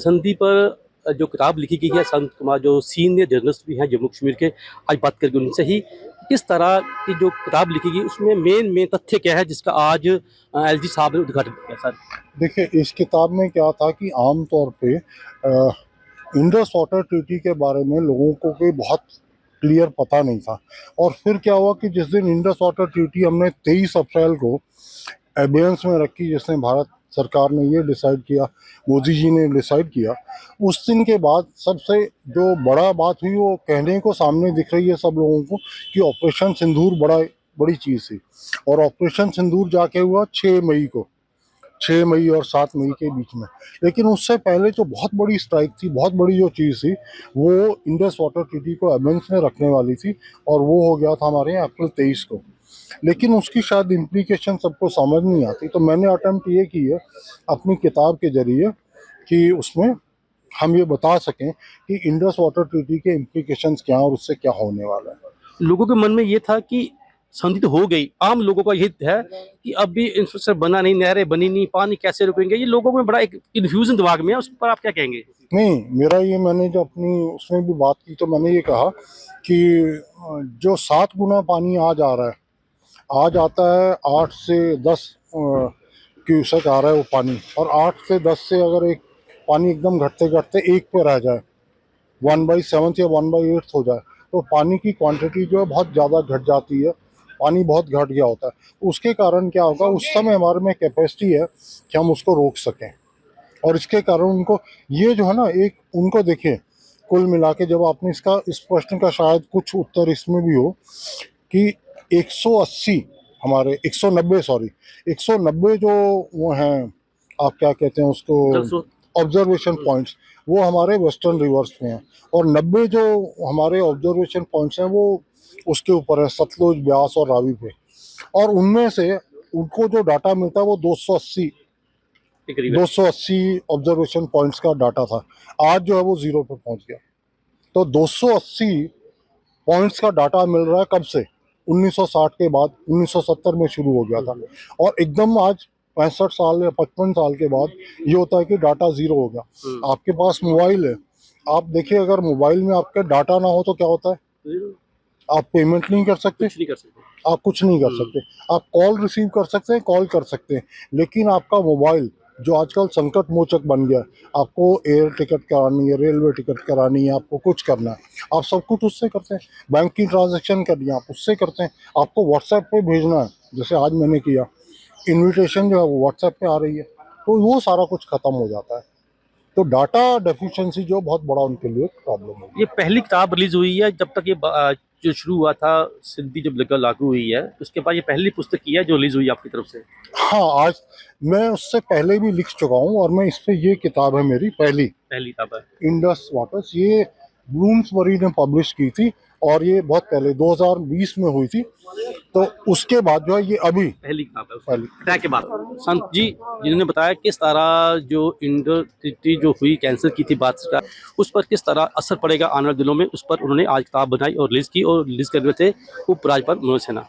संधि पर जो किताब लिखी गई है संत कुमार जो सीनियर जर्नलिस्ट भी हैं जम्मू कश्मीर के, आज बात करके उनसे ही किस तरह की जो किताब लिखी गई उसमें मेन तथ्य क्या है जिसका आज एलजी साहब ने उद्घाटन किया सर। देखिए, इस किताब में क्या था कि आम तौर पे इंडस वाटर ट्रीटी के बारे में लोगों को कोई बहुत क्लियर पता नहीं था। और फिर क्या हुआ कि जिस दिन इंडस वाटर ट्रीटी हमने 23 अप्रैल को एबेंस में रखी, जिसने भारत सरकार ने ये डिसाइड किया, मोदी जी ने डिसाइड किया, उस दिन के बाद सबसे जो बड़ा बात हुई वो कहने को सामने दिख रही है सब लोगों को कि ऑपरेशन सिंदूर बड़ी चीज़ थी। और ऑपरेशन सिंदूर जाके हुआ 6 मई को, 6 मई और 7 मई के बीच में। लेकिन उससे पहले जो बहुत बड़ी स्ट्राइक थी, बहुत बड़ी जो चीज़ थी, वो इंडस वाटर ट्रीटी को एबेंस में रखने वाली थी और वो हो गया था हमारे यहाँ अप्रैल 23 को। लेकिन उसकी शायद इम्प्लीकेशन सबको समझ नहीं आती, तो मैंने अटेम्प्ट ये की है अपनी किताब के जरिए कि उसमें हम ये बता सकें कि इंडस वाटर ट्रीटी के इम्प्लीकेशंस क्या हैं और उससे क्या होने वाला है। लोगों के मन में ये था कि संधि तो हो गई, आम लोगों का ये है कि अब भी इंफ्रास्ट्रक्चर बना नहीं, नहरें बनी नहीं, पानी कैसे रुकेंगे, ये लोगों में बड़ा एक कन्फ्यूजन दिमाग में है। उस पर आप क्या कहेंगे? नहीं, मेरा ये, मैंने जो अपनी उसमें भी बात की तो मैंने ये कहा कि जो 7 गुना पानी आज आ रहा है, आज आता है 8 से 10 क्यूसेक आ रहा है वो पानी, और 8 से 10 से अगर एक पानी एकदम घटते घटते 1 पे रह जाए, 1/7 या 1/8 हो जाए, तो पानी की क्वांटिटी जो है बहुत ज़्यादा घट जाती है, पानी बहुत घट गया होता है। उसके कारण क्या होगा, उस समय हमारे में कैपेसिटी है कि हम उसको रोक सकें। और इसके कारण उनको ये जो है ना, एक उनको देखिए, कुल मिला के जब आपने इसका, इस प्रश्न का शायद कुछ उत्तर इसमें भी हो कि 180 हमारे 190 सॉरी 190 जो वो हैं, आप क्या कहते हैं उसको, ऑब्जर्वेशन पॉइंट्स, वो हमारे वेस्टर्न रिवर्स में हैं, और 90 जो हमारे ऑब्जर्वेशन पॉइंट्स हैं वो उसके ऊपर है, सतलुज, ब्यास और रावी पे। और उनमें से उनको जो डाटा मिलता है वो 280 ऑब्जर्वेशन पॉइंट्स का डाटा था। आज जो है वो 0 पे पहुंच गया। तो 280 पॉइंट्स का डाटा मिल रहा है कब से? 1960 के बाद, 1970 में शुरू हो गया था, और एकदम आज 65 साल या 55 साल के बाद ये होता है कि डाटा 0 हो गया। आपके पास मोबाइल है, आप देखिए, अगर मोबाइल में आपके डाटा ना हो तो क्या होता है? आप पेमेंट नहीं कर सकते, आप कुछ नहीं कर सकते। आप कॉल रिसीव कर सकते हैं, कॉल कर सकते हैं, लेकिन आपका मोबाइल जो आजकल संकट मोचक बन गया है, आपको एयर टिकट करानी है, रेलवे टिकट करानी है, आपको कुछ करना है, आप सब कुछ उससे करते हैं। बैंक की ट्रांजैक्शन करनी है, आप उससे करते हैं। आपको व्हाट्सएप पे भेजना है, जैसे आज मैंने किया, इनविटेशन जो है वो व्हाट्सएप पे आ रही है, तो वो सारा कुछ खत्म हो जाता है। तो डाटा डेफिशिएंसी जो बहुत बड़ा उनके लिए प्रॉब्लम है। ये पहली किताब रिलीज हुई है, जब तक ये जो शुरू हुआ था सिंधी जब लागू हुई है, उसके बाद ये पहली पुस्तक की है जो रिलीज हुई आपकी तरफ से? हाँ, आज मैं उससे पहले भी लिख चुका हूँ, और मैं इस पे, ये किताब है मेरी पहली किताब है, इंडस वाटर्स। ये ब्लूम्सबरी ने पब्लिश की थी, और ये बहुत पहले 2020 में हुई थी। तो उसके बाद जो है ये अभी पहली किताब है पहली के बाद। संत जी जिन्होंने बताया किस तरह जो इंडो ट्रीटी जो हुई, कैंसिल की थी बात का, उस पर किस तरह असर पड़ेगा आने वाले दिनों में, उस पर उन्होंने आज किताब बनाई और रिलीज की, और रिलीज कर रहे थे उपराज्यपाल मनोज सिन्हा।